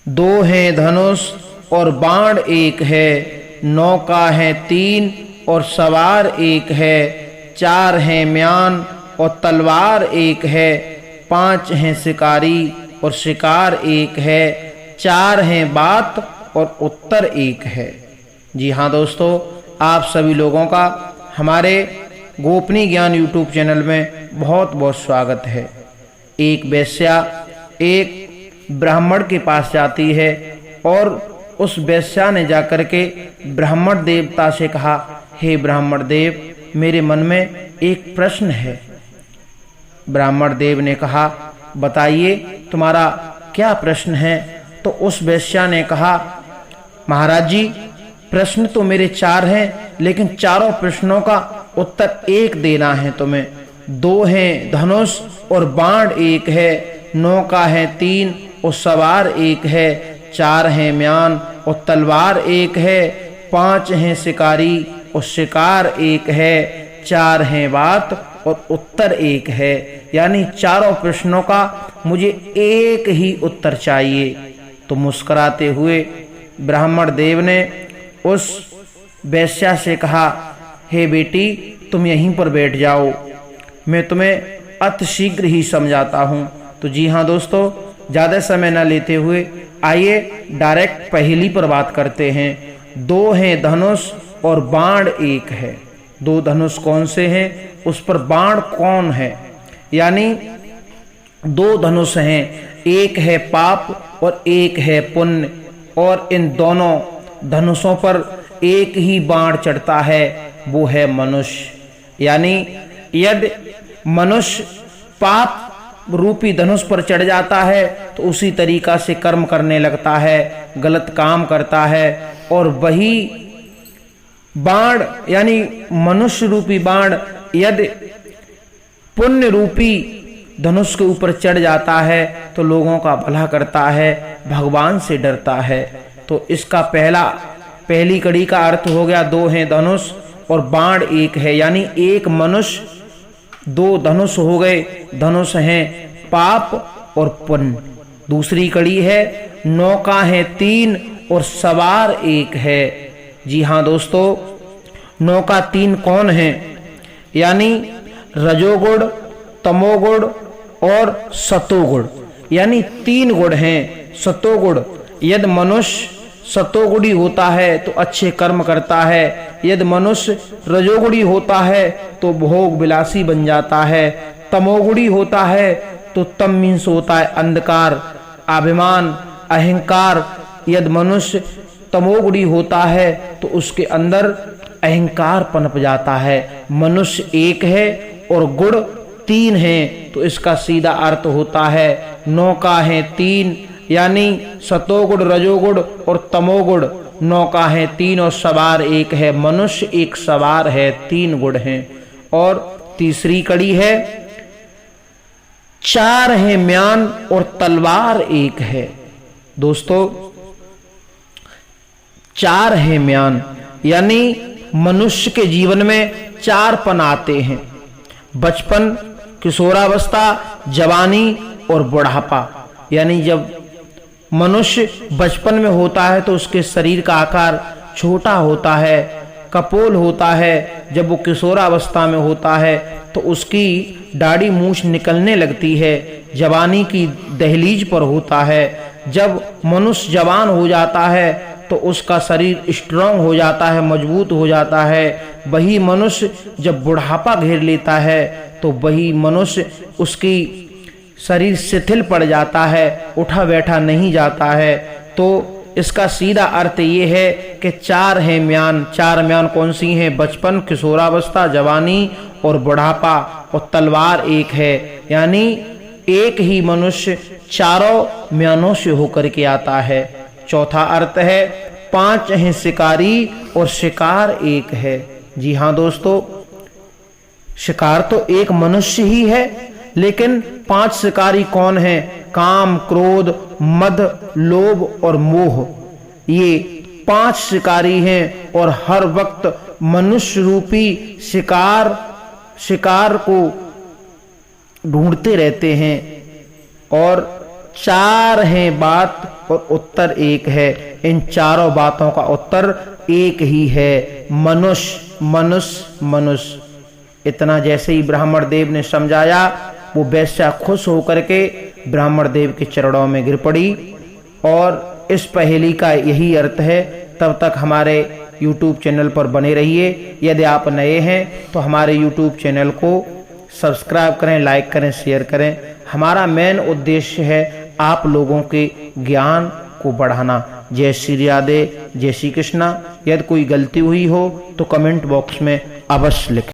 दो हैं धनुष और बाण एक है, नौका है तीन और सवार एक है, चार हैं म्यान और तलवार एक है, पांच हैं शिकारी और शिकार एक है, चार हैं बात और उत्तर एक है। जी हाँ दोस्तों, आप सभी लोगों का हमारे गोपनीय ज्ञान यूट्यूब चैनल में बहुत बहुत स्वागत है। एक वेश्या एक ब्राह्मण के पास जाती है और उस वेश्या ने जाकर के ब्राह्मण देवता से कहा, हे ब्राह्मण देव, मेरे मन में एक प्रश्न है। ब्राह्मण देव ने कहा, बताइए तुम्हारा क्या प्रश्न है। तो उस वेश्या ने कहा, महाराज जी, प्रश्न तो मेरे चार हैं, लेकिन चारों प्रश्नों का उत्तर एक देना है तुम्हें। दो हैं धनुष और बाण एक है, नौका है तीन और सवार एक है, चार हैं म्यान और तलवार एक है, पांच हैं शिकारी और शिकार एक है, चार हैं बात और उत्तर एक है। यानी चारों प्रश्नों का मुझे एक ही उत्तर चाहिए। तो मुस्कुराते हुए ब्राह्मण देव ने उस वेश्या से कहा, हे बेटी, तुम यहीं पर बैठ जाओ, मैं तुम्हें अतिशीघ्र ही समझाता हूँ। तो जी हाँ दोस्तों, ज़्यादा समय न लेते हुए आइए डायरेक्ट पहेली पर बात करते हैं। दो हैं धनुष और बाण एक है। दो धनुष कौन से हैं, उस पर बाण कौन है। यानी दो धनुष हैं, एक है पाप और एक है पुण्य, और इन दोनों धनुषों पर एक ही बाण चढ़ता है, वो है मनुष्य। यानी यदि मनुष्य पाप रूपी धनुष पर चढ़ जाता है तो उसी तरीका से कर्म करने लगता है, गलत काम करता है, और वही बाण यानी मनुष्य रूपी बाण यदि पुण्य रूपी धनुष के ऊपर चढ़ जाता है तो लोगों का भला करता है, भगवान से डरता है। तो इसका पहली कड़ी का अर्थ हो गया, दो हैं धनुष और बाण एक है। यानी एक मनुष्य, दो धनुष हो गए, धनुष हैं पाप और पुण्य। दूसरी कड़ी है, नौका है तीन और सवार एक है। जी हाँ दोस्तों, नौका तीन कौन है। यानी रजोगुण, तमोगुण और सतोगुण, यानी तीन गुण हैं। सतोगुण, यदि मनुष्य सतोगुणी होता है तो अच्छे कर्म करता है, यदि मनुष्य रजोगुणी होता है तो भोग विलासी बन जाता है, तमोगुणी होता है तो तम मीन्स होता है अंधकार, अभिमान, अहंकार। यदि मनुष्य तमोगुणी होता है तो उसके अंदर अहंकार पनप जाता है। मनुष्य एक है और गुण तीन हैं, तो इसका सीधा अर्थ होता है नौका है तीन, यानी सतोगुण, रजोगुण और तमोगुण। नौका है तीन और सवार एक है। मनुष्य एक सवार है, तीन गुण हैं। और तीसरी कड़ी है, चार है म्यान और तलवार एक है। दोस्तों, चार है म्यान, यानी मनुष्य के जीवन में चार पन आते हैं: बचपन, किशोरावस्था, जवानी और बुढ़ापा। यानी जब मनुष्य बचपन में होता है तो उसके शरीर का आकार छोटा होता है, कपोल होता है। जब वो किशोरावस्था में होता है तो उसकी दाढ़ी मूछ निकलने लगती है, जवानी की दहलीज पर होता है। जब मनुष्य जवान हो जाता है तो उसका शरीर स्ट्रांग हो जाता है, मजबूत हो जाता है। वही मनुष्य जब बुढ़ापा घेर लेता है तो वही मनुष्य, उसकी शरीर शिथिल पड़ जाता है, उठा बैठा नहीं जाता है। तो इसका सीधा अर्थ ये है कि चार हैं म्यान। चार म्यान कौन सी हैं? बचपन, किशोरावस्था, जवानी और बुढ़ापा, और तलवार एक है। यानी एक ही मनुष्य चारों म्यानों से होकर के आता है। चौथा अर्थ है, पांच हैं शिकारी और शिकार एक है। जी हाँ दोस्तों, शिकार तो एक मनुष्य ही है, लेकिन पांच शिकारी कौन हैं? काम, क्रोध, मद, लोभ और मोह। ये पांच शिकारी हैं और हर वक्त मनुष्य रूपी शिकार को ढूंढते रहते हैं। और चार हैं बात और उत्तर एक है। इन चारों बातों का उत्तर एक ही है, मनुष्य मनुष्य मनुष्य। इतना जैसे ही ब्राह्मण देव ने समझाया, वो वैश्या खुश होकर के ब्राह्मण देव के चरणों में गिर पड़ी। और इस पहेली का यही अर्थ है। तब तक हमारे YouTube चैनल पर बने रहिए। यदि आप नए हैं तो हमारे YouTube चैनल को सब्सक्राइब करें, लाइक करें, शेयर करें। हमारा मेन उद्देश्य है आप लोगों के ज्ञान को बढ़ाना। जय श्री राधे, जय श्री कृष्णा। यदि कोई गलती हुई हो तो कमेंट बॉक्स में अवश्य लिखें।